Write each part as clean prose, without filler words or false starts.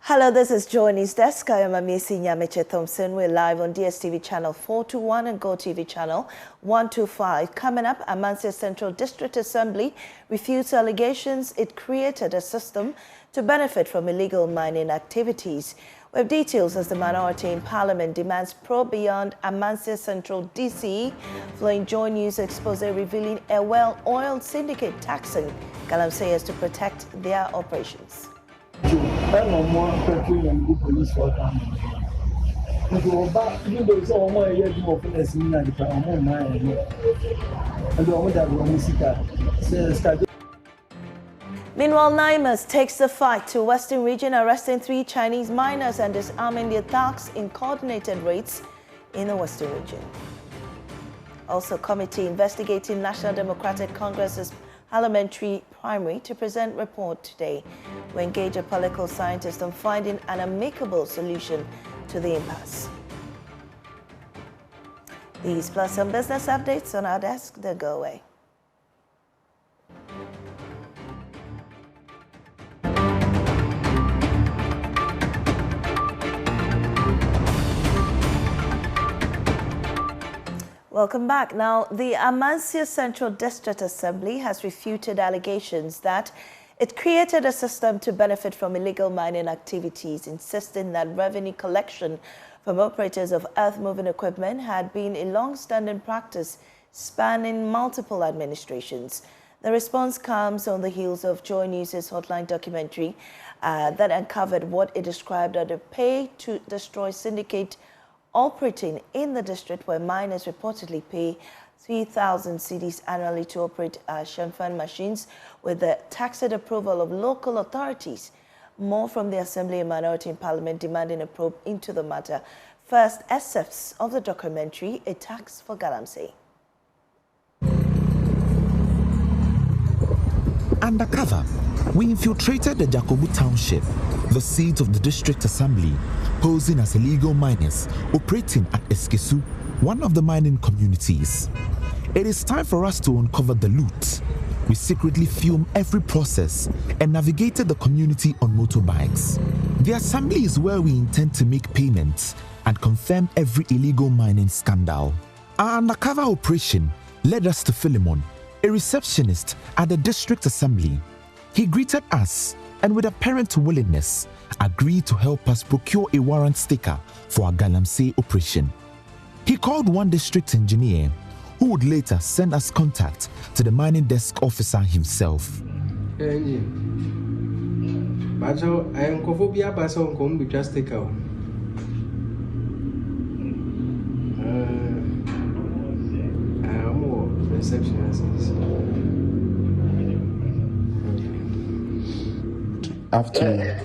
Hello, this is Joanne's Desk. I am Amansie Thompson. We're live on DSTV channel 421 and GoTV channel 125. Coming up, Amansie Central District Assembly refutes allegations it created a system to benefit from illegal mining activities. We have details as the minority in Parliament demands probe beyond Amansie Central DCE. Flowing Joy News expose revealing a well-oiled syndicate taxing Galamseyers to protect their operations. Meanwhile, NIMAS takes the fight to Western region, arresting 3 Chinese miners and disarming their thugs in coordinated raids in the Western region. Also, committee investigating National Democratic Congress's parliamentary primary to present report today. We engage a political scientist on finding an amicable solution to the impasse. These plus some business updates on our desk. They go away. Welcome back. Now, the Amansie Central District Assembly has refuted allegations that it created a system to benefit from illegal mining activities, insisting that revenue collection from operators of earth-moving equipment had been a long-standing practice spanning multiple administrations. The response comes on the heels of Joy News' Hotline documentary that uncovered what it described as a pay-to-destroy syndicate operating in the district, where miners reportedly pay 3,000 cedis annually to operate Shenfan machines with the tacit approval of local authorities. More from the Assembly and minority in Parliament demanding a probe into the matter. First, excerpts of the documentary, A Tax for Galamsey. Undercover, we infiltrated the Jakobu Township, the seat of the District Assembly, posing as illegal miners operating at Eskesu, one of the mining communities. It is time for us to uncover the loot. We secretly filmed every process and navigated the community on motorbikes. The assembly is where we intend to make payments and confirm every illegal mining scandal. Our undercover operation led us to Philemon, a receptionist at the District Assembly. He greeted us and with apparent willingness agreed to help us procure a warrant sticker for our Galamsey operation. He called one district engineer who would later send us contact to the mining desk officer himself. Afternoon.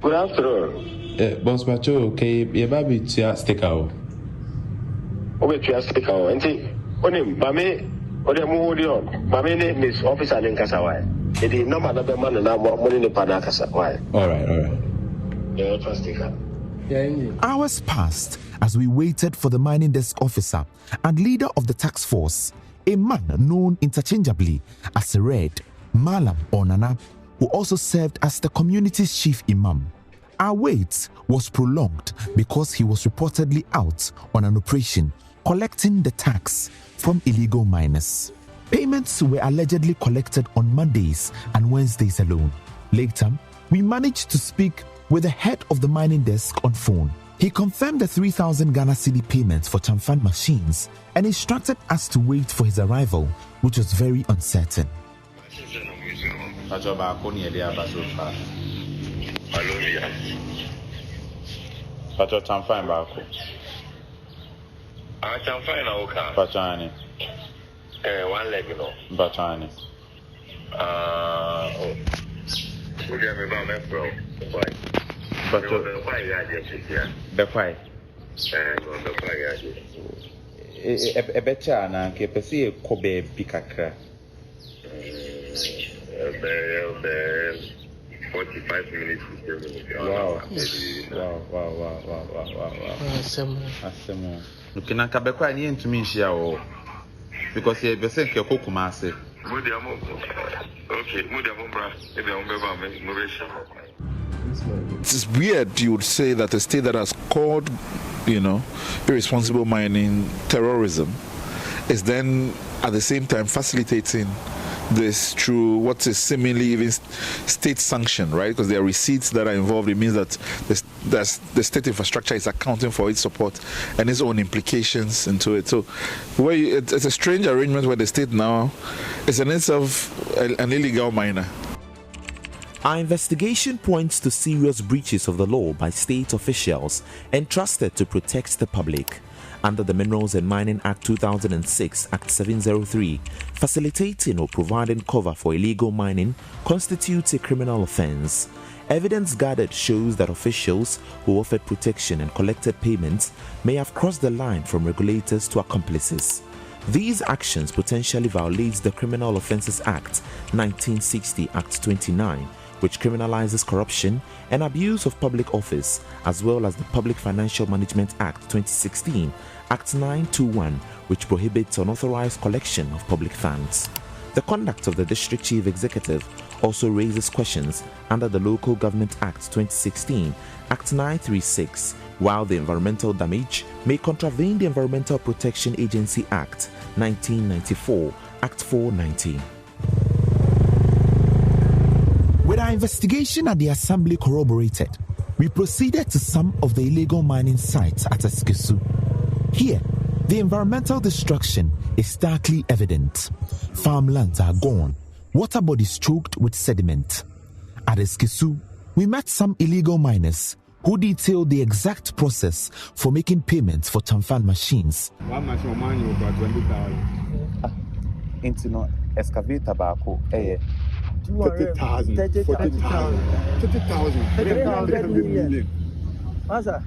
Good afternoon. Boss Macho, okay, you're baby to stick out. Okay, to stick out. And see, Mame, my name is Officer Linkasawai. It is no matter the man and I'm money in the Panakasa. Why? All right. Yeah, sticker. Hours passed as we waited for the mining desk officer and leader of the task force, a man known interchangeably as Red, Malam or Nana, who also served as the community's chief imam. Our wait was prolonged because he was reportedly out on an operation collecting the tax from illegal miners. Payments were allegedly collected on Mondays and Wednesdays alone. Later, we managed to speak with the head of the mining desk on phone. He confirmed the 3,000 Ghana cedi payments for Shenfan machines and instructed us to wait for his arrival, which was very uncertain. Pacho Shenfan bako. Shenfan na oka. Pachani. One leg no. Pachani. Oh. We have about my bro. Why? Pacho. The fight. Ebecha na ke pesi kobe bikakra. 45 minutes. Wow. Look, na kabekwa ni ntumi nhia wo because ye be say ke kokuma ase. Okay, It's weird you would say that a state that has called, irresponsible mining terrorism is then at the same time facilitating this through what is seemingly even state sanctioned, right? Because there are receipts that are involved. It means that the state infrastructure is accounting for its support and its own implications into it. So it's a strange arrangement where the state now is in itself an illegal miner. Our investigation points to serious breaches of the law by state officials entrusted to protect the public. Under the Minerals and Mining Act 2006, Act 703, facilitating or providing cover for illegal mining constitutes a criminal offense. Evidence gathered shows that officials who offered protection and collected payments may have crossed the line from regulators to accomplices. These actions potentially violate the Criminal Offences Act 1960, Act 29, which criminalizes corruption and abuse of public office, as well as the Public Financial Management Act 2016, Act 921, which prohibits unauthorized collection of public funds. The conduct of the District Chief Executive also raises questions under the Local Government Act 2016, Act 936, while the environmental damage may contravene the Environmental Protection Agency Act 1994, Act 490. With our investigation at the Assembly corroborated, we proceeded to some of the illegal mining sites at Eskesu. Here, the environmental destruction is starkly evident. Farmlands are gone, water bodies choked with sediment. At Eskesu, we met some illegal miners who detailed the exact process for making payments for Chamfan machines. One machine money over 20,000. Into excavator bako 30,000, 40,000, 30,000, million. Masa?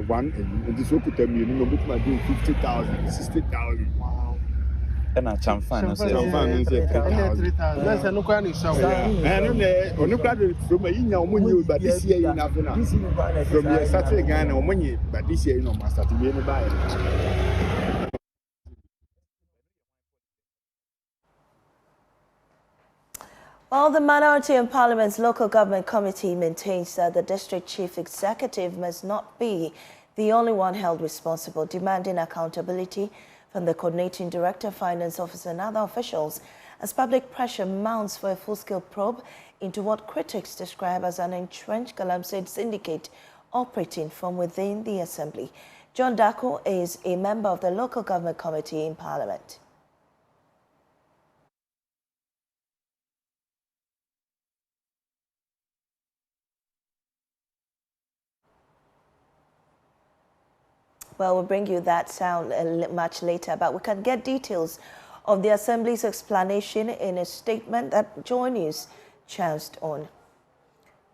One, and this will tell me, no book might do 50,000, 60,000. Wow. And a Chamfan, Chamfan is 3,000. That's a look on show. And on the from a year, but this year in Africa. From your Saturday Ghana, or money, but this year, master to be in the buy. Well, the Minority in Parliament's Local Government Committee maintains that the District Chief Executive must not be the only one held responsible, demanding accountability from the Coordinating Director, Finance Officer and other officials as public pressure mounts for a full-scale probe into what critics describe as an entrenched Galamsey syndicate operating from within the Assembly. John Dako is a member of the Local Government Committee in Parliament. Well, we'll bring you that sound much later, but we can get details of the Assembly's explanation in a statement that Joy News chanced on.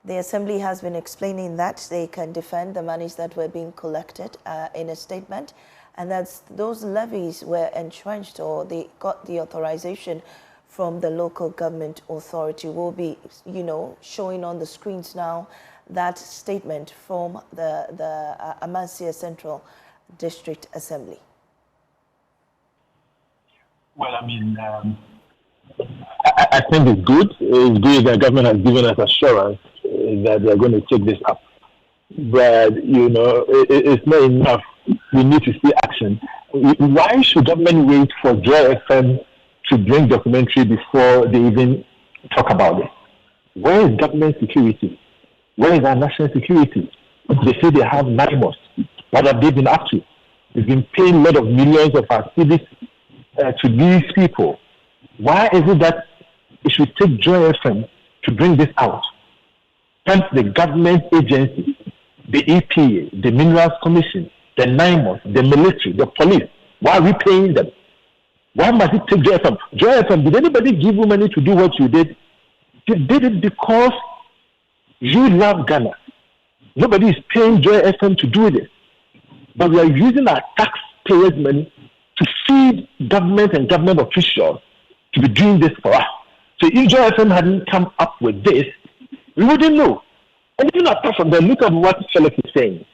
The Assembly has been explaining that they can defend the monies that were being collected in a statement, and that those levies were entrenched or they got the authorization from the local government authority. We'll be, showing on the screens now that statement from the Amansie Central District Assembly. Well, I mean, I think it's good. It's good that the government has given us assurance that they're going to take this up. But, it's not enough. We need to see action. Why should government wait for Joy FM to bring documentary before they even talk about it? Where is government security? Where is our national security? They say they have 9 months. What have they been up to? They've been paying a lot of millions of our cities to these people. Why is it that it should take Joy FM to bring this out? Can't the government agencies, the EPA, the Minerals Commission, the 9 months, the military, the police, why are we paying them? Why must it take Joy FM? Joy FM, did anybody give you money to do what you did? You did it because you love Ghana. Nobody is paying Joy FM to do this. But we are using our taxpayers' money to feed government and government officials to be doing this for us. So if Joy FM hadn't come up with this, we wouldn't know. And even apart from that, look at what Felix is saying.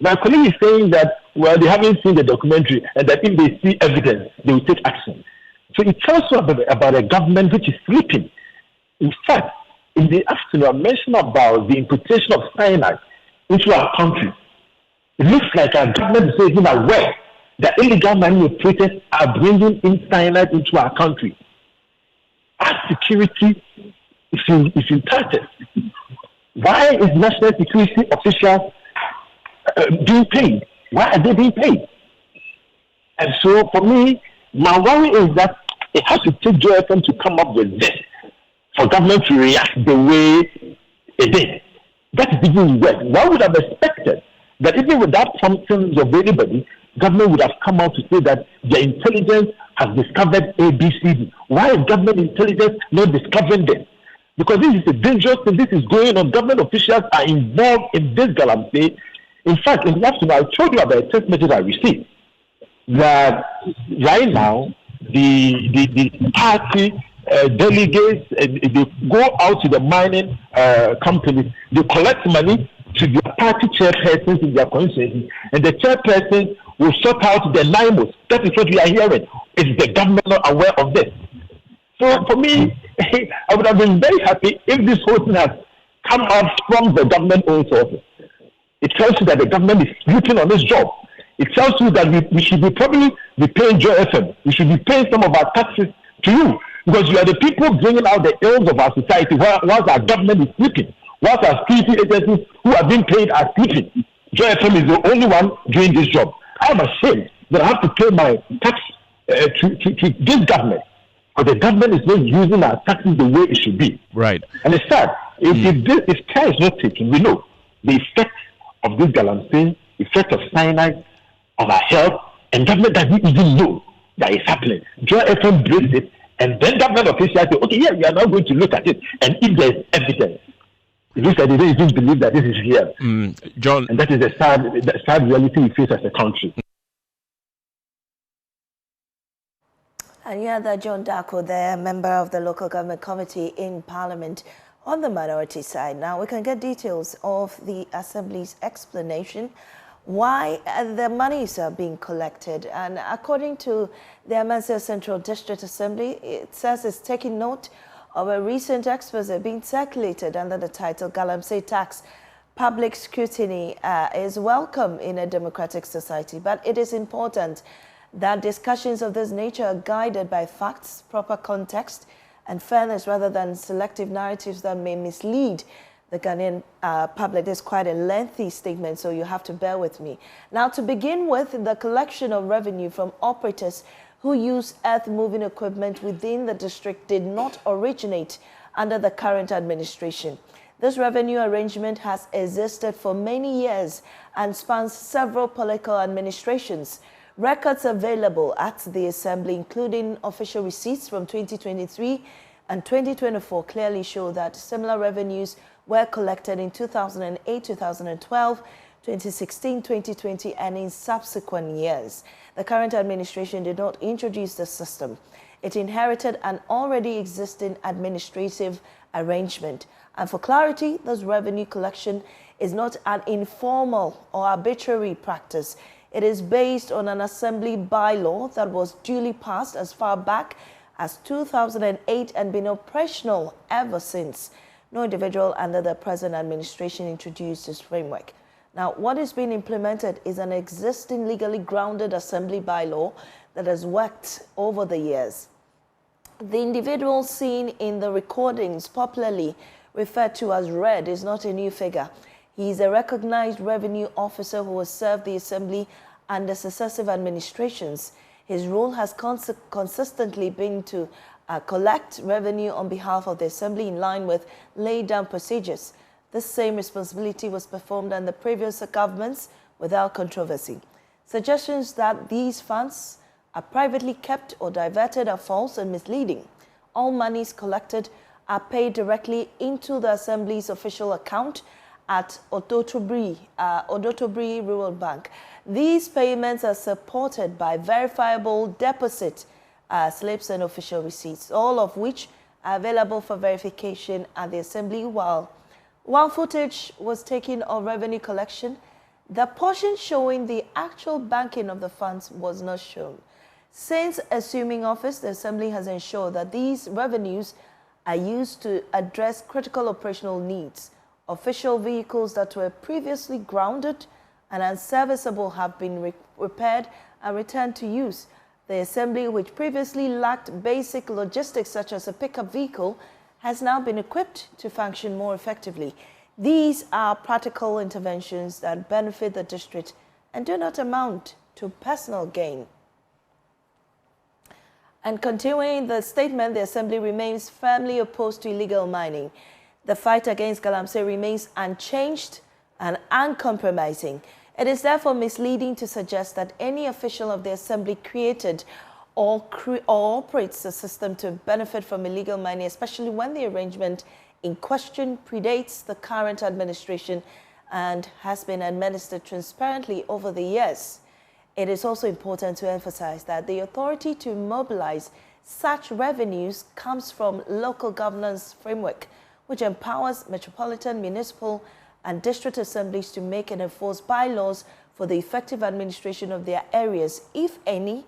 My colleague is saying that, well, they haven't seen the documentary and that if they see evidence, they will take action. So it tells you about a government which is sleeping. In fact, in the afternoon, I mentioned about the importation of cyanide into our country. It looks like our government is even aware that illegal mining operators are bringing in cyanide into our country. Our security is impacted. Why is national security officials being paid? Why are they being paid? And so for me, my worry is that it has to take Joe FM to come up with this for government to react the way it did. That is even worse. One would have expected that even without promptings of anybody, government would have come out to say that the intelligence has discovered ABCD. Why is government intelligence not discovering this? Because this is a dangerous thing. This is going on. Government officials are involved in this Galamsey. In fact, in the afternoon, I told you about a text message I received that right now the party delegates they go out to the mining companies, they collect money to their party chairpersons in their constituency, and the chairperson will sort out the NIMOs. That is what we are hearing. Is the government not aware of this? So for me, I would have been very happy if this whole thing had come out from the government own sources. It tells you that the government is sleeping on this job. It tells you that we should probably be paying Joe FM. We should be paying some of our taxes to you, because you are the people bringing out the ills of our society whilst our government is sleeping, whilst our security agencies who are being paid are sleeping. Joe FM is the only one doing this job. I am ashamed that I have to pay my tax to this government, but the government is not using our taxes the way it should be. Right. And it's sad. If care is not taken, we know the effect of this Galamsey, effect of cyanide on our health, and government doesn't even know that it's happening. Joe FM breaks it, and then government officials say, okay, yeah, we are now going to look at it, and if there is evidence, it looks like they don't even believe that this is real. John, and that is the sad reality we face as a country. And yeah, that John Darko there, member of the local government committee in Parliament on the minority side. Now we can get details of the Assembly's explanation why the monies are being collected. And according to the Amansie Central District Assembly, it says it's taking note of a recent expose being circulated under the title Galamsey Tax. Public scrutiny is welcome in a democratic society, but it is important that discussions of this nature are guided by facts, proper context, and fairness rather than selective narratives that may mislead the Ghanaian public. This is quite a lengthy statement, so you have to bear with me. Now, to begin with, the collection of revenue from operators who use earth-moving equipment within the district did not originate under the current administration. This revenue arrangement has existed for many years and spans several political administrations. Records available at the Assembly, including official receipts from 2023 and 2024, clearly show that similar revenues were collected in 2008, 2012, 2016, 2020, and in subsequent years. The current administration did not introduce the system. It inherited an already existing administrative arrangement. And for clarity, this revenue collection is not an informal or arbitrary practice. It is based on an Assembly bylaw that was duly passed as far back as 2008 and been operational ever since. No individual under the present administration introduced this framework. Now, what is being implemented is an existing legally grounded Assembly bylaw that has worked over the years. The individual seen in the recordings, popularly referred to as Red, is not a new figure. He is a recognized revenue officer who has served the Assembly under successive administrations. His role has consistently been to collect revenue on behalf of the Assembly in line with laid down procedures. This same responsibility was performed under previous governments without controversy. Suggestions that these funds are privately kept or diverted are false and misleading. All monies collected are paid directly into the Assembly's official account at Odotobri Rural Bank. These payments are supported by verifiable deposit slips and official receipts, all of which are available for verification at the Assembly. While footage was taken of revenue collection, the portion showing the actual banking of the funds was not shown. Since assuming office, the Assembly has ensured that these revenues are used to address critical operational needs. Official vehicles that were previously grounded and unserviceable have been repaired and returned to use. The assembly, which previously lacked basic logistics such as a pickup vehicle, has now been equipped to function more effectively. These are practical interventions that benefit the district and do not amount to personal gain. And continuing the statement, the Assembly remains firmly opposed to illegal mining. The fight against Galamsey remains unchanged and uncompromising. It is therefore misleading to suggest that any official of the Assembly created or operates a system to benefit from illegal mining, especially when the arrangement in question predates the current administration and has been administered transparently over the years. It is also important to emphasize that the authority to mobilize such revenues comes from local governance framework, which empowers metropolitan, municipal, and district assemblies to make and enforce bylaws for the effective administration of their areas. If any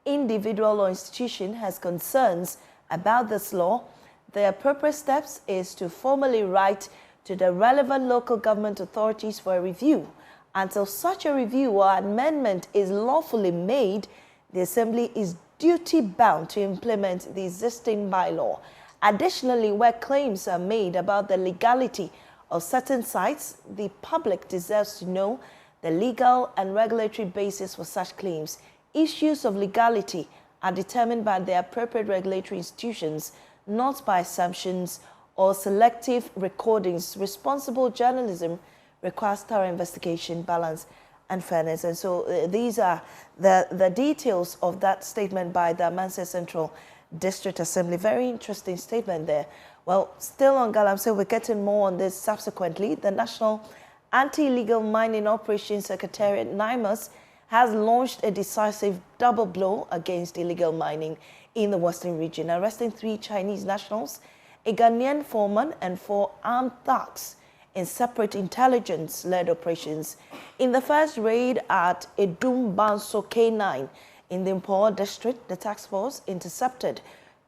individual or institution has concerns about this law, the appropriate steps is to formally write to the relevant local government authorities for a review. Until such a review or amendment is lawfully made, the Assembly is duty-bound to implement the existing bylaw. Additionally, where claims are made about the legality of certain sites, the public deserves to know the legal and regulatory basis for such claims. Issues of legality are determined by the appropriate regulatory institutions, not by assumptions or selective recordings. Responsible journalism requires thorough investigation, balance, and fairness. And so these are the details of that statement by the Amansie Central District Assembly. Very interesting statement there. Well, still on Galamsey, we're getting more on this subsequently. The National Anti-Illegal Mining Operations Secretariat, NIMOS, has launched a decisive double blow against illegal mining in the Western region, arresting 3 Chinese nationals, a Ghanaian foreman, and 4 armed thugs in separate intelligence-led operations. In the first raid at Edumbanso K9 in the Mpho district, the task force intercepted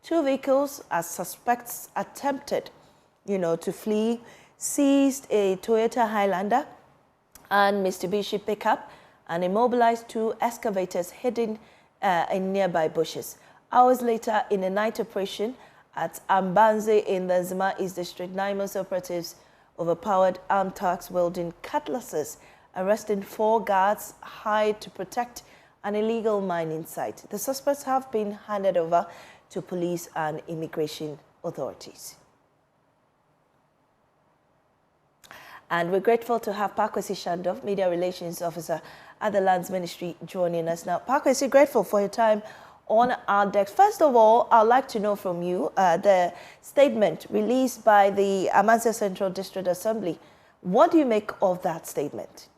2 vehicles as suspects attempted, to flee, seized a Toyota Highlander and Mitsubishi pickup, and immobilized 2 excavators hidden in nearby bushes. Hours later, in a night operation at Ambanze in the Zima East District, NIMOS operatives overpowered armed thugs wielding cutlasses, arresting 4 guards hired to protect an illegal mining site. The suspects have been handed over to police and immigration authorities. And we're grateful to have Pakwesi Shandov, Media Relations Officer at the Lands Ministry, joining us now. Pakwesi, grateful for your time on our desk. First of all, I'd like to know from you the statement released by the Amansie Central District Assembly. What do you make of that statement?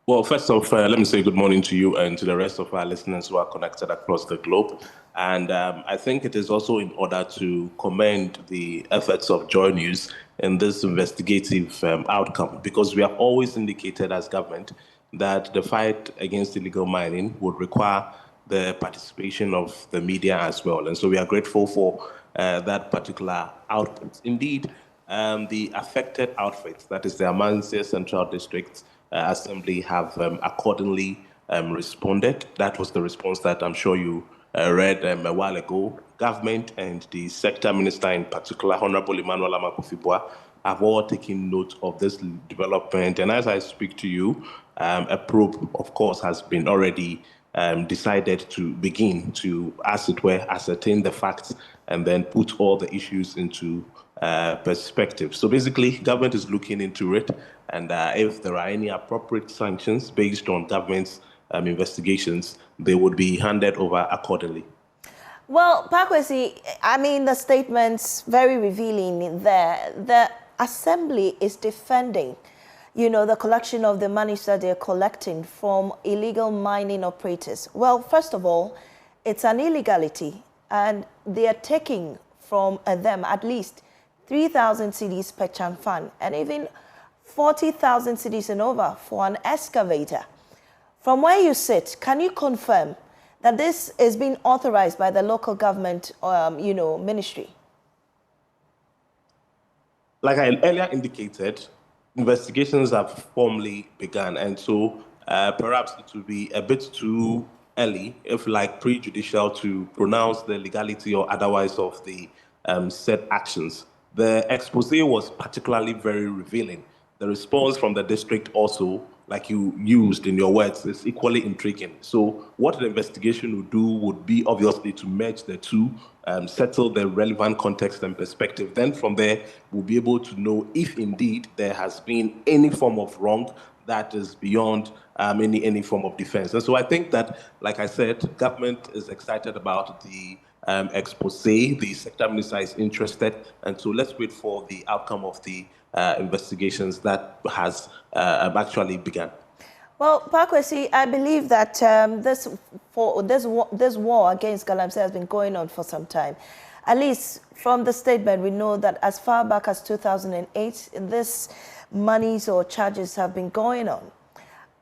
Well, first off, let me say good morning to you and to the rest of our listeners who are connected across the globe. And I think it is also in order to commend the efforts of Joy News in this investigative outcome, because we have always indicated as government that the fight against illegal mining would require the participation of the media as well. And so we are grateful for that particular output. Indeed, the affected outfits, that is the Amansie Central District Assembly, have accordingly responded. That was the response that I'm sure you read a while ago. Government and the sector minister in particular, Honorable Emmanuel Amakufibua, have all taken note of this development. And as I speak to you, a probe, of course, has been already decided to begin to, as it were, ascertain the facts and then put all the issues into perspective. So basically, government is looking into it, and if there are any appropriate sanctions based on government's investigations, they would be handed over accordingly. Well, Pakwesi, I mean, the statement's very revealing there. The Assembly is defending, the collection of the money that they're collecting from illegal mining operators. Well, first of all, it's an illegality, and they are taking from them at least 3,000 cedis per Chanfan, and even 40,000 cedis and over for an excavator. From where you sit, can you confirm that this is being authorized by the local government, ministry? like I earlier indicated, investigations have formally begun, and so perhaps it will be a bit too early, if like prejudicial, to pronounce the legality or otherwise of the said actions. The expose was particularly very revealing. The response from the district also, like you used in your words, is equally intriguing. So what the investigation would do would be obviously to merge the two, settle the relevant context and perspective. Then from there, we'll be able to know if indeed there has been any form of wrong that is beyond any form of defense. And so I think that, like I said, government is excited about the expose. The sector minister is interested, and so let's wait for the outcome of the investigations that has actually begun. Well, Pakwesi, I believe that this war against Galamsey has been going on for some time. At least from the statement, we know that as far back as 2008, this monies or charges have been going on.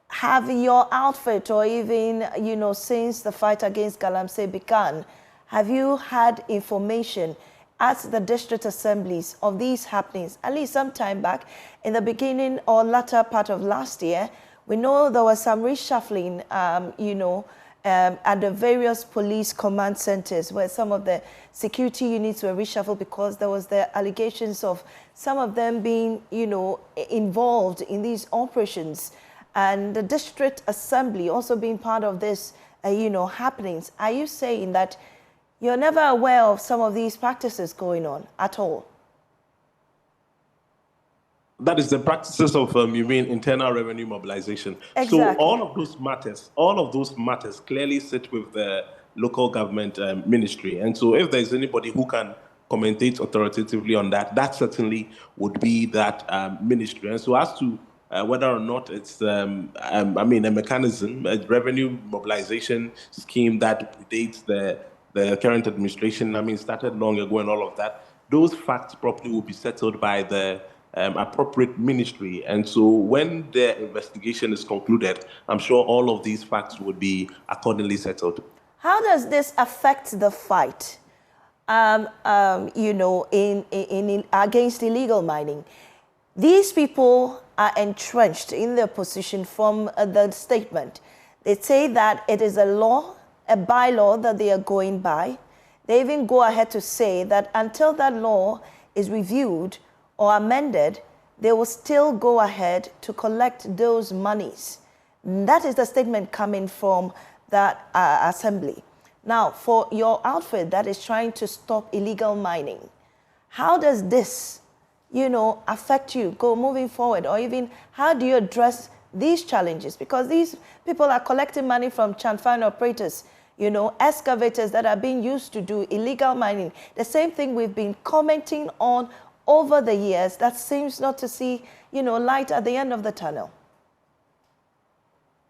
Have your outfit, or even, since the fight against Galamsey began, have you had information at the district assemblies of these happenings? At least some time back, in the beginning or latter part of last year, we know there was some reshuffling, at the various police command centers, where some of the security units were reshuffled because there was the allegations of some of them being, involved in these operations, and the district assembly also being part of this, happenings. Are you saying that you're never aware of some of these practices going on at all? That is the practices of, you mean, internal revenue mobilization. Exactly. So all of those matters clearly sit with the local government ministry. And so if there's anybody who can commentate authoritatively on that, that certainly would be that ministry. And so as to whether or not it's, a mechanism, a revenue mobilization scheme that predates the current administration, started long ago and all of that, those facts properly will be settled by the appropriate ministry. And so when the investigation is concluded, I'm sure all of these facts would be accordingly settled. How does this affect the fight, against illegal mining? These people are entrenched in their position from the statement. They say that it is a law, a bylaw that they are going by. They even go ahead to say that until that law is reviewed or amended, they will still go ahead to collect those monies. That is the statement coming from that assembly. Now, for your outfit that is trying to stop illegal mining, how does this, affect you moving forward? Or even how do you address these challenges? Because these people are collecting money from Chanfine operators, excavators that are being used to do illegal mining. The same thing we've been commenting on over the years that seems not to see, light at the end of the tunnel.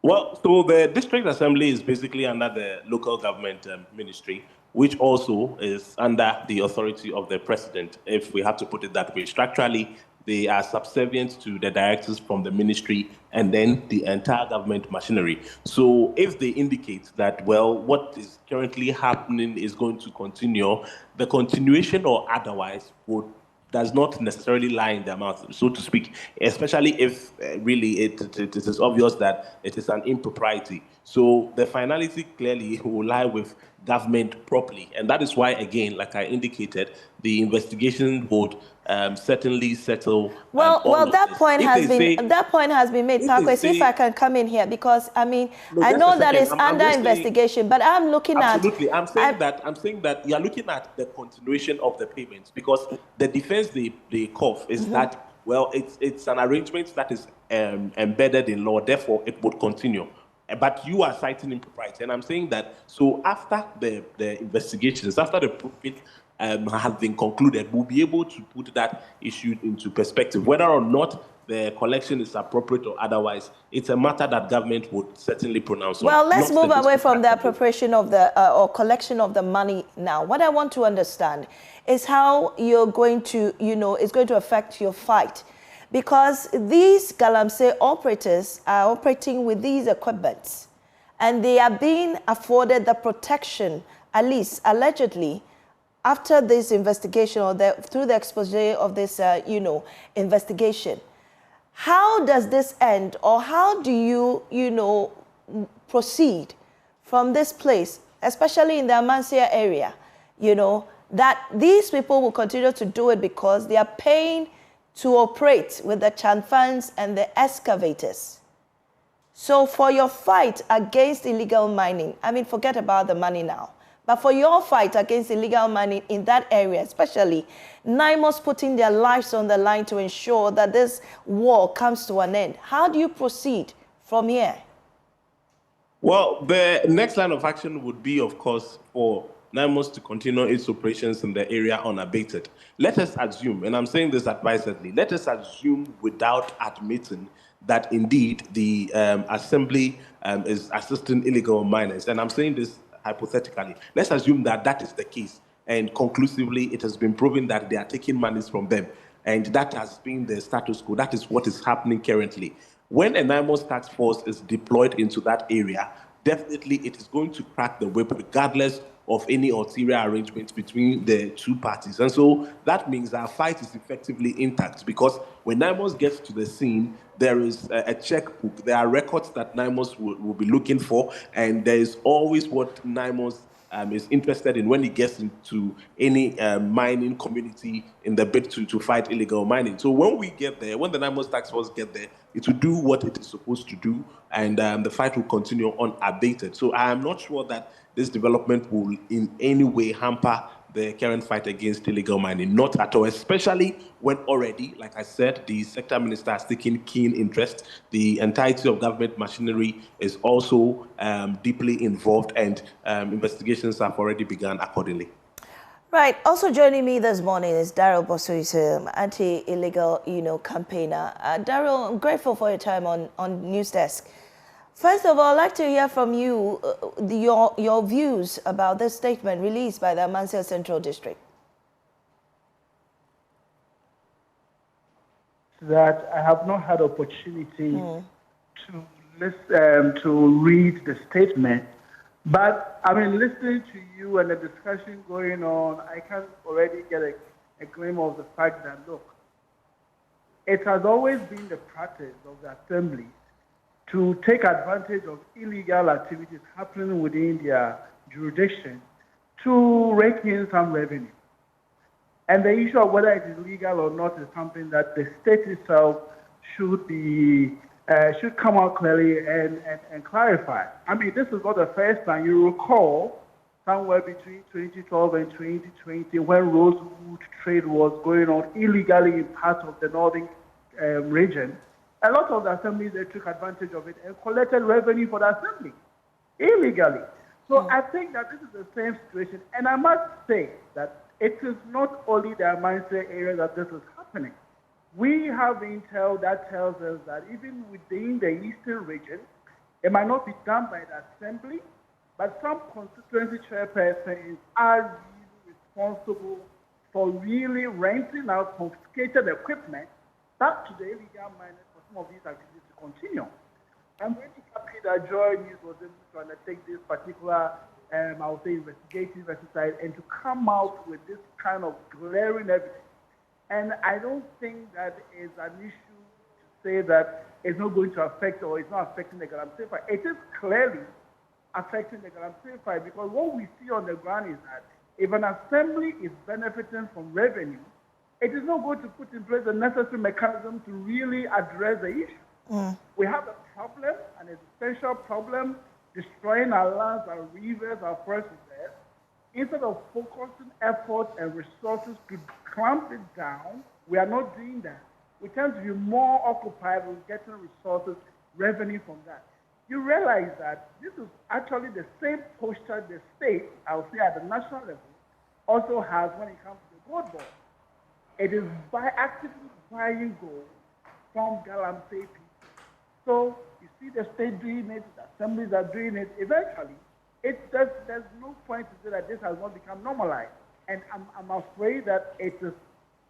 Well, so the district assembly is basically under the local government ministry, which also is under the authority of the president, if we have to put it that way. Structurally, they are subservient to the directives from the ministry and then the entire government machinery. So if they indicate that, well, what is currently happening is going to continue, the continuation or otherwise does not necessarily lie in their mouth, so to speak, especially if really it is obvious that it is an impropriety. So the finality clearly will lie with government properly. And that is why, again, like I indicated, the investigation would certainly settle. Well, that point has been made. Pakwesi, if I can come in here, because I know that it's under investigation, but I'm looking absolutely. I'm saying that you're looking at the continuation of the payments, because the defense they cough is that, well, it's an arrangement that is embedded in law, therefore it would continue. But you are citing impropriety, and I'm saying that, so after the investigations, after the proof have been concluded, we'll be able to put that issue into perspective. Whether or not the collection is appropriate or otherwise, it's a matter that government would certainly pronounce on. Well, let's move away from the appropriation of the or collection of the money now. What I want to understand is how you're going to, it's going to affect your fight. Because these Galamsey operators are operating with these equipments, and they are being afforded the protection, at least allegedly, after this investigation or through the expose of this, investigation, how does this end, or how do you, proceed from this place, especially in the Amansie area, that these people will continue to do it because they are paying to operate with the chanfans and the excavators? So for your fight against illegal mining, I mean, forget about the money now, but for your fight against illegal mining in that area, especially, NIMO's putting their lives on the line to ensure that this war comes to an end. How do you proceed from here? Well, the next line of action would be, of course, for NIMOS to continue its operations in the area unabated. Let us assume, and I'm saying this advisedly, let us assume without admitting that indeed the assembly is assisting illegal miners. And I'm saying this hypothetically. Let's assume that that is the case. And conclusively, it has been proven that they are taking monies from them. And that has been the status quo. That is what is happening currently. When a NIMOS task force is deployed into that area, definitely it is going to crack the whip regardless of any ulterior arrangements between the two parties. And so that means our fight is effectively intact, because when NIMOS gets to the scene, there is a checkbook. There are records that NIMOS will be looking for, and there is always what NIMOS is interested in when it gets into any mining community in the bid to fight illegal mining. So when we get there, when the NIMOS task force get there, it will do what it is supposed to do, and the fight will continue unabated. So I am not sure that this development will in any way hamper the current fight against illegal mining, not at all, especially when already, like I said, the sector minister has taken keen interest. The entirety of government machinery is also deeply involved, and investigations have already begun accordingly. Right. Also joining me this morning is Daryl Bosso, who's an anti-illegal, campaigner. Daryl, I'm grateful for your time on News Desk. First of all, I'd like to hear from you your views about this statement released by the Amansie Central District. That I have not had opportunity to listen to read the statement, but I mean, listening to you and the discussion going on, I can already get a glimpse of the fact that, look, it has always been the practice of the Assembly to take advantage of illegal activities happening within their jurisdiction to rake in some revenue. And the issue of whether it is legal or not is something that the state itself should come out clearly and clarify. I mean, this is not the first time. You recall somewhere between 2012 and 2020 when rosewood trade was going on illegally in parts of the northern region. A lot of the assemblies, they took advantage of it and collected revenue for the assembly illegally. So I think that this is the same situation. And I must say that it is not only the Amansie area that this is happening. We have intel that tells us that even within the eastern region, it might not be done by the assembly, but some constituency chairpersons are really responsible for really renting out confiscated equipment back to the illegal miners for some of these activities to continue. I'm really happy that Joy News was able to undertake this particular, I would say, investigative exercise and to come out with this kind of glaring evidence. And I don't think that is an issue to say that it's not going to affect or it's not affecting the Galamsey fight. It is clearly affecting the Galamsey fight, because what we see on the ground is that if an assembly is benefiting from revenue, it is not going to put in place the necessary mechanism to really address the issue. We have a problem, an essential problem, destroying our lands, our rivers, our forests. Instead of focusing efforts and resources to clamp it down, we are not doing that. We tend to be more occupied with getting resources, revenue from that. You realize that this is actually the same posture the state, I would say at the national level, also has when it comes to the gold board. It is by actively buying gold from Galamsey people. So you see the state doing it, the assemblies are doing it. Eventually, there's no point to say that this has not become normalized. And I'm afraid that it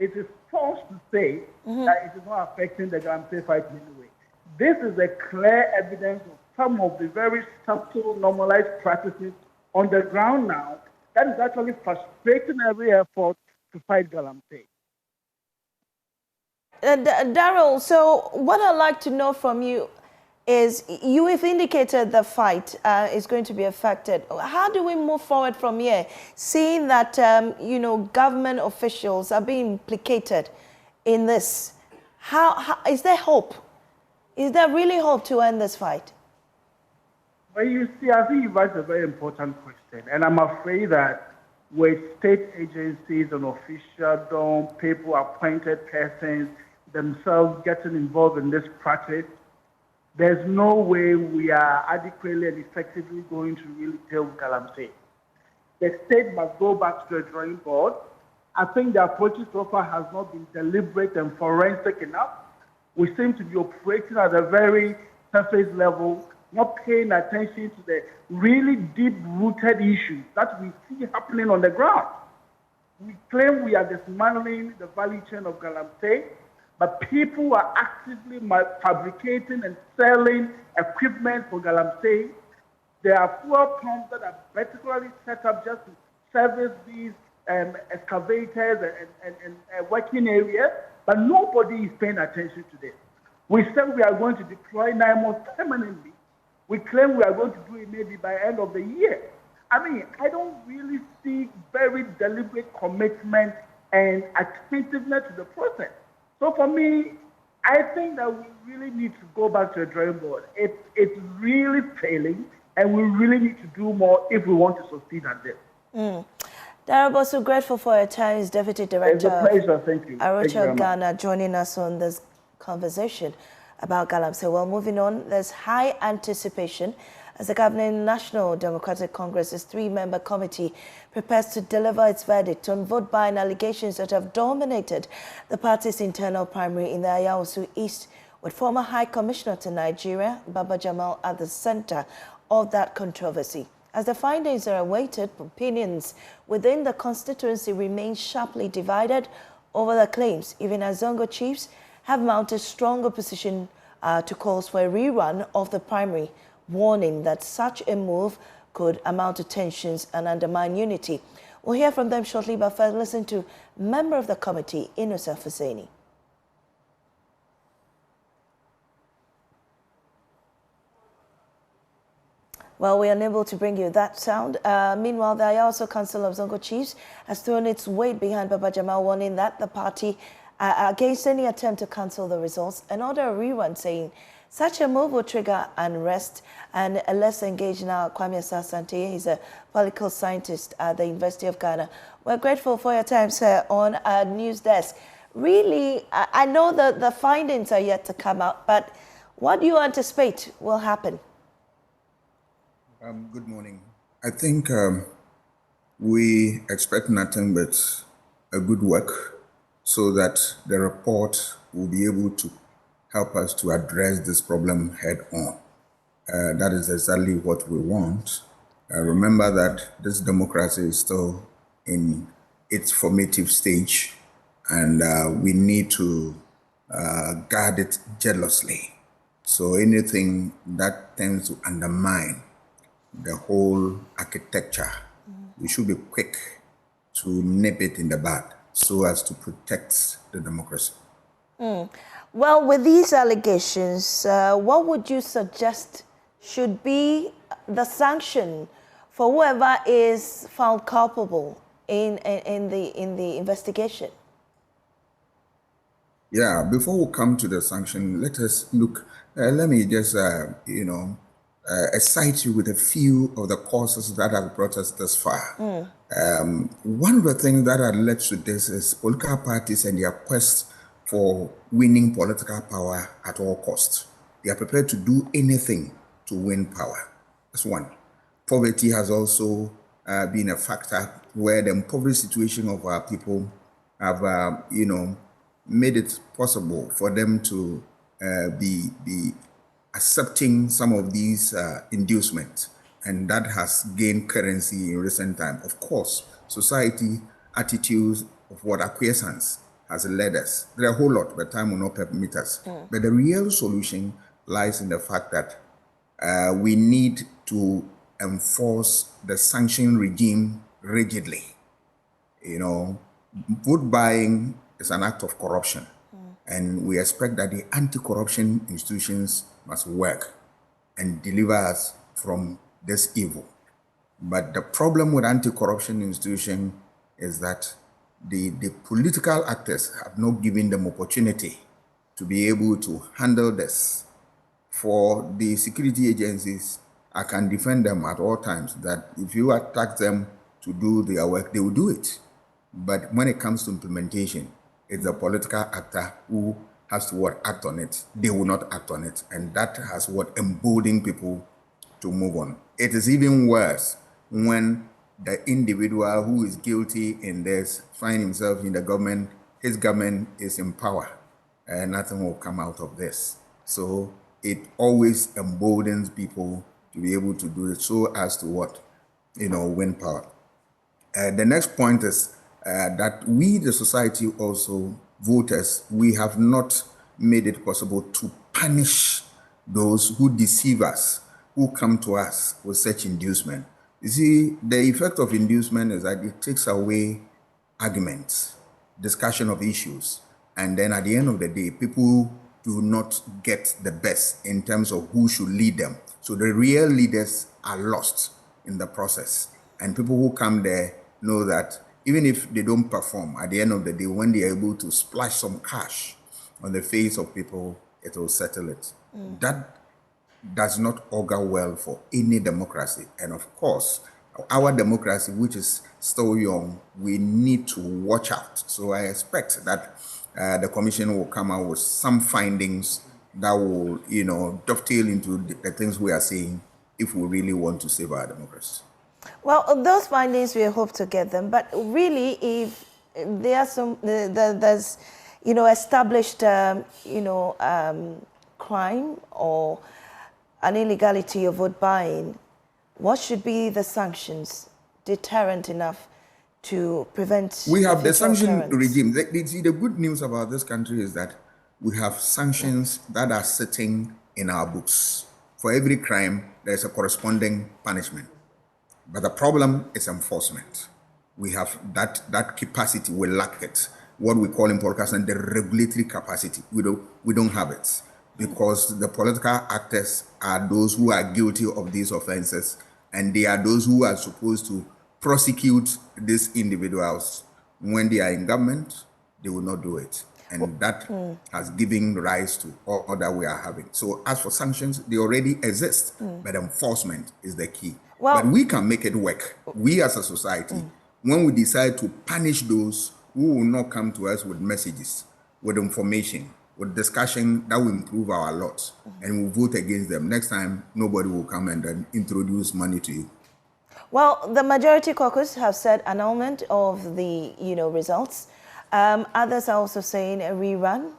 is false to say that it is not affecting the Galamsey fight in any way. This is a clear evidence of some of the very subtle normalized practices on the ground now that is actually frustrating every effort to fight Galamsey. Daryl, so what I'd like to know from you is you have indicated the fight is going to be affected. How do we move forward from here, seeing that, government officials are being implicated in this? How is there hope? Is there really hope to end this fight? Well, you see, I think you've asked a very important question, and I'm afraid that with state agencies and officialdom, people, appointed persons themselves getting involved in this practice, there's no way we are adequately and effectively going to really deal with Galamsey. The state must go back to the drawing board. I think the approach so far has not been deliberate and forensic enough. We seem to be operating at a very surface level, not paying attention to the really deep-rooted issues that we see happening on the ground. We claim we are dismantling the value chain of Galamsey, but people are actively fabricating and selling equipment for Galamsey. There are fuel pumps that are particularly set up just to service these excavators and working areas, but nobody is paying attention to this. We said we are going to deploy NIMOS permanently. We claim we are going to do it maybe by end of the year. I mean, I don't really see very deliberate commitment and attentiveness to the process. So for me, I think that we really need to go back to the drawing board. It's really failing, and we really need to do more if we want to succeed at this. Darab, also grateful for your time. He's Deputy Director of Thank you. Arocha Ghana, joining us on this conversation about Galamsey. Well, moving on, there's high anticipation as the governing National Democratic Congress's 3-member committee prepares to deliver its verdict on vote-buying allegations that have dominated the party's internal primary in the Ayawasu East, with former High Commissioner to Nigeria, Baba Jamal, at the center of that controversy. As the findings are awaited, opinions within the constituency remain sharply divided over the claims, even as Zongo chiefs have mounted strong opposition to calls for a rerun of the primary, warning that such a move could amount to tensions and undermine unity. We'll hear from them shortly, but first listen to member of the committee, Inusa Fuseni. Well, we are unable to bring you that sound. Meanwhile, the Ayawasu Council of Zongo Chiefs has thrown its weight behind Baba Jamal, warning that the party, against any attempt to cancel the results and order a rerun, saying such a move will trigger unrest. And let's engage now Kwame Asante. He's a political scientist at the University of Ghana. We're grateful for your time, sir, on our news desk. Really, I know that the findings are yet to come out, but what do you anticipate will happen? Good morning. I think we expect nothing but a good work so that the report will be able to help us to address this problem head on. That is exactly what we want. Remember that this democracy is still in its formative stage, and we need to guard it jealously. So anything that tends to undermine the whole architecture, we should be quick to nip it in the bud so as to protect the democracy. Well, with these allegations, what would you suggest should be the sanction for whoever is found culpable in the investigation? Yeah, before we come to the sanction, let us look, let me just, excite you with a few of the causes that have brought us this far. One of the things that have led to this is political parties and their quest for winning political power at all costs. They are prepared to do anything to win power. That's one. Poverty has also been a factor where the impoverished situation of our people have, made it possible for them to be accepting some of these inducements, and that has gained currency in recent time. Of course, society attitudes of what acquiescence has led us. There are a whole lot, but time will not permit us. But the real solution lies in the fact that we need to enforce the sanction regime rigidly. You know, vote buying is an act of corruption. And we expect that the anti-corruption institutions must work and deliver us from this evil. But the problem with anti-corruption institutions is that the political actors have not given them opportunity to be able to handle this. For the security agencies, I can defend them at all times that if you attack them to do their work, they will do it. But when it comes to implementation, it's the political actor who has to act on it. They will not act on it. And that has emboldened people to move on. It is even worse when the individual who is guilty in this finds himself in the government, his government is in power, and nothing will come out of this. So it always emboldens people to be able to do it so as to win power. The next point is that we, the society, also voters, we have not made it possible to punish those who deceive us, who come to us with such inducement. You see, the effect of inducement is that it takes away arguments, discussion of issues, and then at the end of the day, people do not get the best in terms of who should lead them. So the real leaders are lost in the process. And people who come there know that even if they don't perform, at the end of the day, when they are able to splash some cash on the face of people, it will settle it. That does not augur well for any democracy. And of course, our democracy, which is still young, we need to watch out. So I expect that the commission will come out with some findings that will, dovetail into the things we are saying if we really want to save our democracy. Well, those findings, we hope to get them. But really, if there are there's, established, crime or an illegality of vote buying, what should be the sanctions deterrent enough to prevent? We have the sanction regime. The good news about this country is that we have sanctions that are sitting in our books. For every crime, there's a corresponding punishment. But the problem is enforcement. We have that capacity, we lack it. What we call in political science the regulatory capacity. We don't have it because the political actors are those who are guilty of these offenses, and they are those who are supposed to prosecute these individuals. When they are in government, they will not do it. And that has given rise to all that we are having. So as for sanctions, they already exist, but enforcement is the key. Well, but we can make it work. We as a society, when we decide to punish those who will not come to us with messages, with information, with discussion that will improve our lot, and we'll vote against them. Next time, nobody will come and then introduce money to you. Well, the majority caucus have said annulment of the results. Others are also saying a rerun.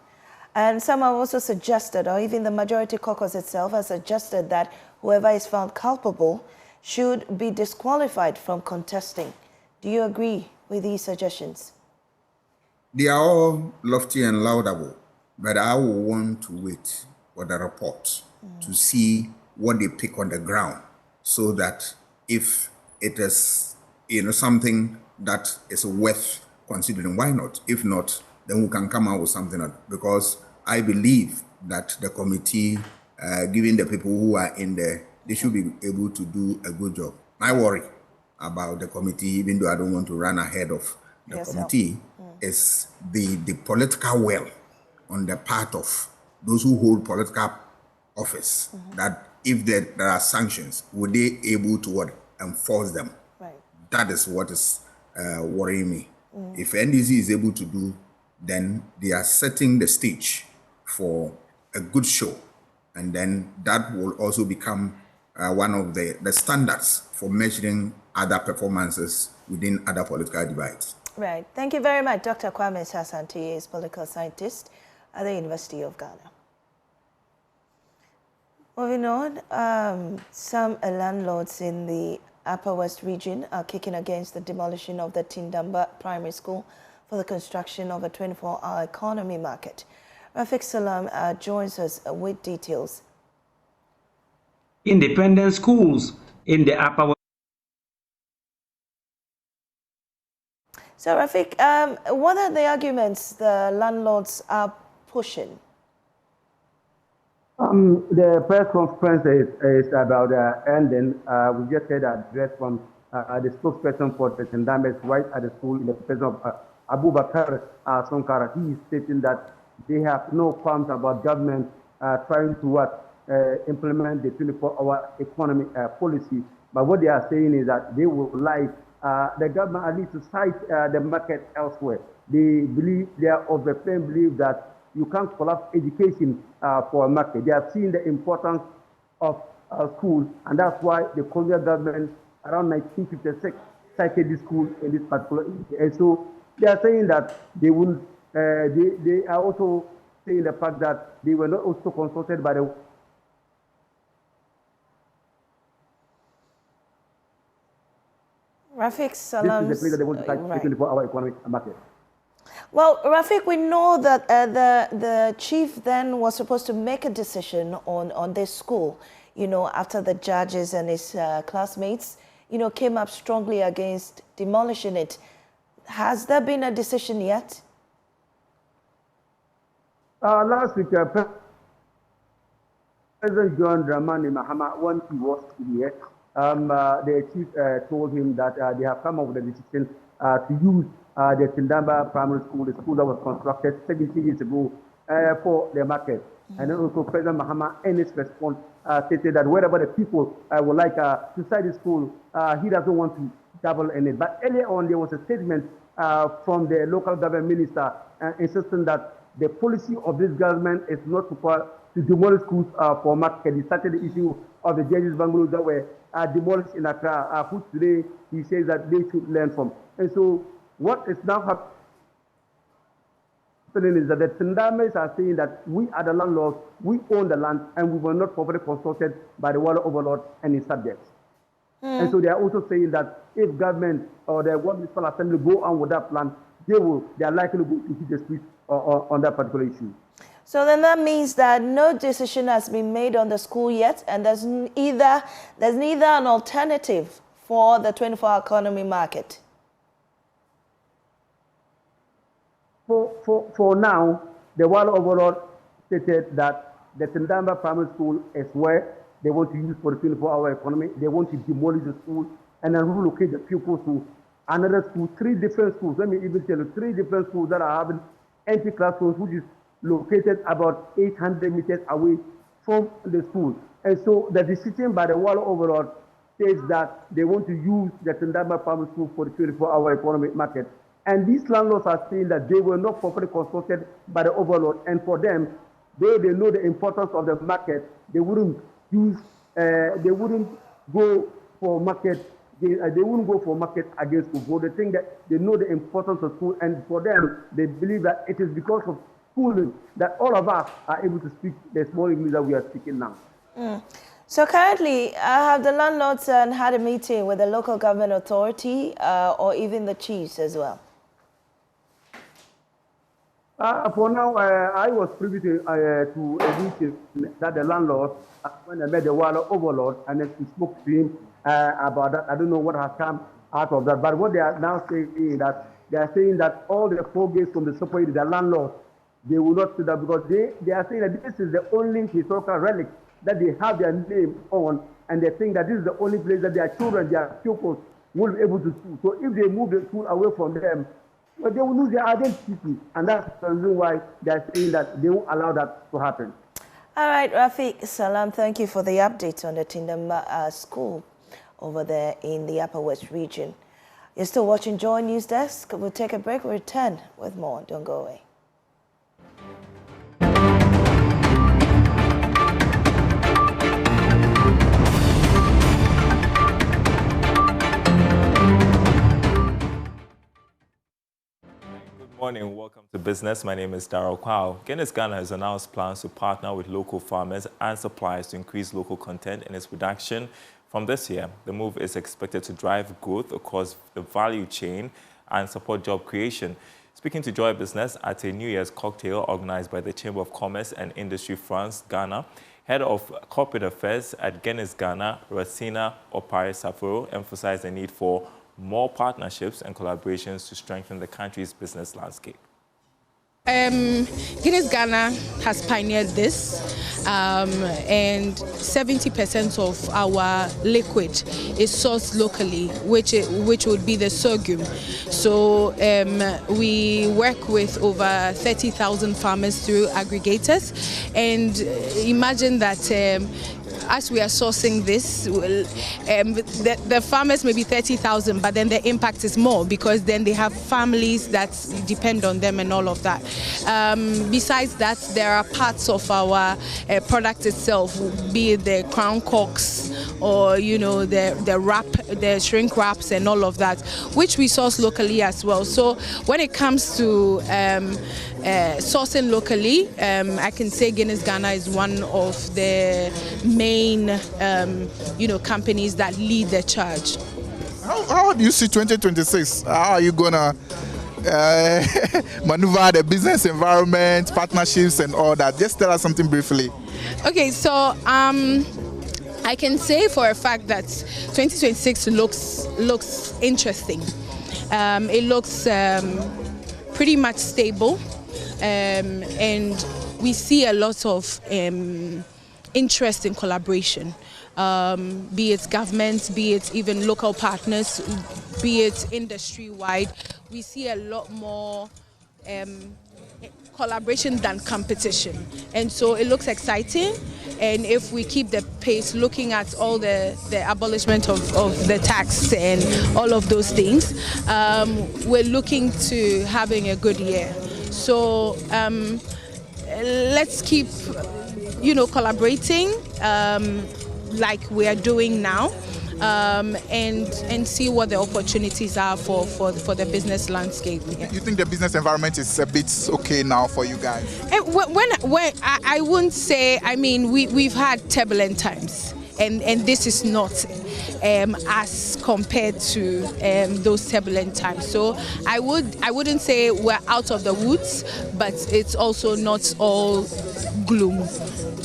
And some have also suggested, or even the majority caucus itself has suggested, that whoever is found culpable should be disqualified from contesting. Do you agree with these suggestions? They are all lofty and laudable, but I will want to wait for the report to see what they pick on the ground, so that if it is something that is worth considering, why not? If not, then we can come out with something else, because I believe that the committee, given the people who are in there, they should be able to do a good job. My worry about the committee, even though I don't want to run ahead of the committee, is the political will on the part of those who hold political office, that if there are sanctions, would they able to enforce them? Right. That is what is worrying me. If NDC is able to do, then they are setting the stage for a good show. And then that will also become one of the standards for measuring other performances within other political divides. Right. Thank you very much. Dr. Kwame Sasanti is political scientist at the University of Ghana. Moving on, some landlords in the Upper West region are kicking against the demolition of the Tindamba Primary School for the construction of a 24-hour economy market. Rafik Salam joins us with details. Independent schools in the Upper So, Rafiq, what are the arguments the landlords are pushing? The press conference is about ending. We just heard an address from the spokesperson for the Tendamers right at the school in the presence of Abubakar Sonkara. He is stating that they have no qualms about government trying to implement the 24-hour economy policy. But what they are saying is that they would like the government at least to cite the market elsewhere. They are of the plain belief that you can't collapse education for a market. They have seen the importance of schools, and that's why the colonial government around 1956 cited this school in this particular area. And so they are saying that they will. They are also saying the fact that they were not also consulted by the. Rafiq Salam's. This is the place that they want to cite 24-hour economic market. Well, Rafiq, we know that the chief then was supposed to make a decision on this school, after the judges and his classmates, came up strongly against demolishing it. Has there been a decision yet? Last week, President John Dramani Mahama, when he was here, the chief told him that they have come up with a decision to use the Tindamba Primary School, the school that was constructed 70 years ago, for the market. And then also President Mahama, in his response, stated that wherever the people would like to cite the school, he doesn't want to dabble in it. But earlier on, there was a statement from the local government minister insisting that the policy of this government is not to demolish schools for market. He started the issue of the judges' bungalows that were demolished in Accra, which today he says that they should learn from. And so what is now happening is that the Tindamers are saying that we are the landlords, we own the land, and we were not properly consulted by the water overlord and his subjects. And so they are also saying that if government or the municipal assembly go on with that plan, they are likely to go to hit the street on that particular issue. So then that means that no decision has been made on the school yet, and there's neither an alternative for the 24-hour economy market. For now, the water overlord stated that the Tindamba Primary School is where they want to use for the 24-hour economy. They want to demolish the school and then relocate the pupils to another school, 3 different schools. Let me even tell you, 3 different schools that are having empty classrooms, which is located about 800 meters away from the school. And so the decision by the water overlord states that they want to use the Tindamba Primary School for the 24-hour economic market. And these landlords are saying that they were not properly consulted by the overlord. And for them, they know the importance of the market. They wouldn't go for market. They wouldn't go for market against school. They think that they know the importance of school, and for them, they believe that it is because of schooling that all of us are able to speak the small English that we are speaking now. So currently, have the landlords had a meeting with the local government authority or even the chiefs as well? For now, I was privy to a meeting that the landlord, when I met the water overlord, and then we spoke to him about that. I don't know what has come out of that, but what they are now saying is that they are saying that all the 4 gates from the support, the landlord, they will not do that because they are saying that this is the only historical relic that they have their name on, and they think that this is the only place that their children, their pupils, will be able to school. So if they move the school away from them, well, they will lose their identity, and that's the reason why they are saying that they won't allow that to happen. All right, Rafiq Salam, thank you for the update on the Tindamba school over there in the Upper West region. You're still watching Joy News Desk. We'll take a break. We'll return with more. Don't go away. Good morning, welcome to Business. My name is Darryl Kwao. Guinness Ghana has announced plans to partner with local farmers and suppliers to increase local content in its production from this year. The move is expected to drive growth across the value chain and support job creation. Speaking to Joy Business at a New Year's cocktail organized by the Chamber of Commerce and Industry France Ghana, Head of Corporate Affairs at Guinness Ghana, Racina Opare Safuro, emphasized the need for more partnerships and collaborations to strengthen the country's business landscape. Guinness Ghana has pioneered this, and 70% of our liquid is sourced locally, which would be the sorghum. So we work with over 30,000 farmers through aggregators, and imagine that as we are sourcing this, the farmers may be 30,000, but then the impact is more because then they have families that depend on them and all of that. Besides that, there are parts of our product itself, be it the crown corks or the shrink wraps and all of that, which we source locally as well. So when it comes to sourcing locally, I can say Guinness Ghana is one of the main companies that lead the charge. How do you see 2026? How are you gonna maneuver the business environment, partnerships and all that? Just tell us something briefly. Okay, so I can say for a fact that 2026 looks interesting. It looks pretty much stable, and we see a lot of interest in collaboration, be it governments, be it even local partners, be it industry-wide. We see a lot more collaboration than competition, and so it looks exciting. And if we keep the pace, looking at all the abolishment of the tax and all of those things, we're looking to having a good year. So let's keep collaborating like we are doing now, and see what the opportunities are for the business landscape. Yeah. You think the business environment is a bit okay now for you guys? When I wouldn't say, I mean, we've had turbulent times, and this is not as compared to those turbulent times. So I wouldn't say we're out of the woods, but it's also not all gloom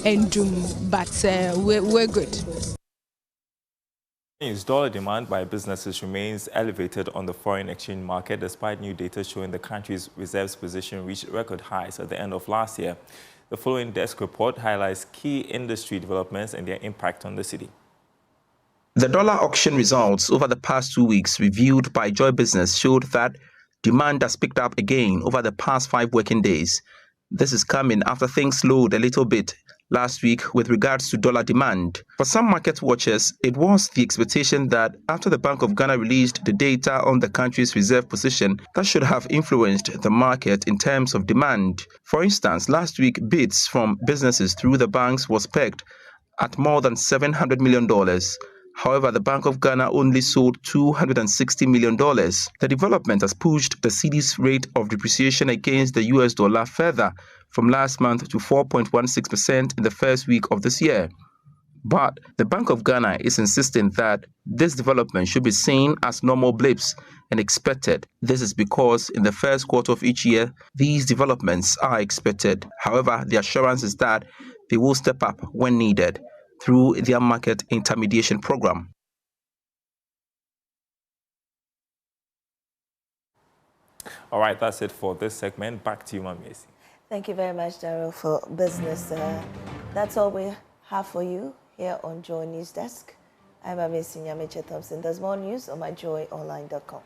and doom, but we're good. Dollar demand by businesses remains elevated on the foreign exchange market despite new data showing the country's reserves position reached record highs at the end of last year. The following desk report highlights key industry developments and their impact on the city. The dollar auction results over the past 2 weeks reviewed by Joy Business showed that demand has picked up again over the past 5 working days. This is coming after things slowed a little bit last week with regards to dollar demand. For some market watchers, it was the expectation that after the Bank of Ghana released the data on the country's reserve position, that should have influenced the market in terms of demand. For instance, last week, bids from businesses through the banks was pegged at more than $700 million. However, the Bank of Ghana only sold $260 million. The development has pushed the cedi's rate of depreciation against the US dollar further from last month to 4.16% in the first week of this year. But the Bank of Ghana is insisting that this development should be seen as normal blips and expected. This is because in the first quarter of each year, these developments are expected. However, the assurance is that they will step up when needed through their market intermediation program. All right, that's it for this segment. Back to you, Amansie. Thank you very much, Daryl, for business. That's all we have for you here on Joy News Desk. I'm Amansie Thompson. There's more news on myjoyonline.com.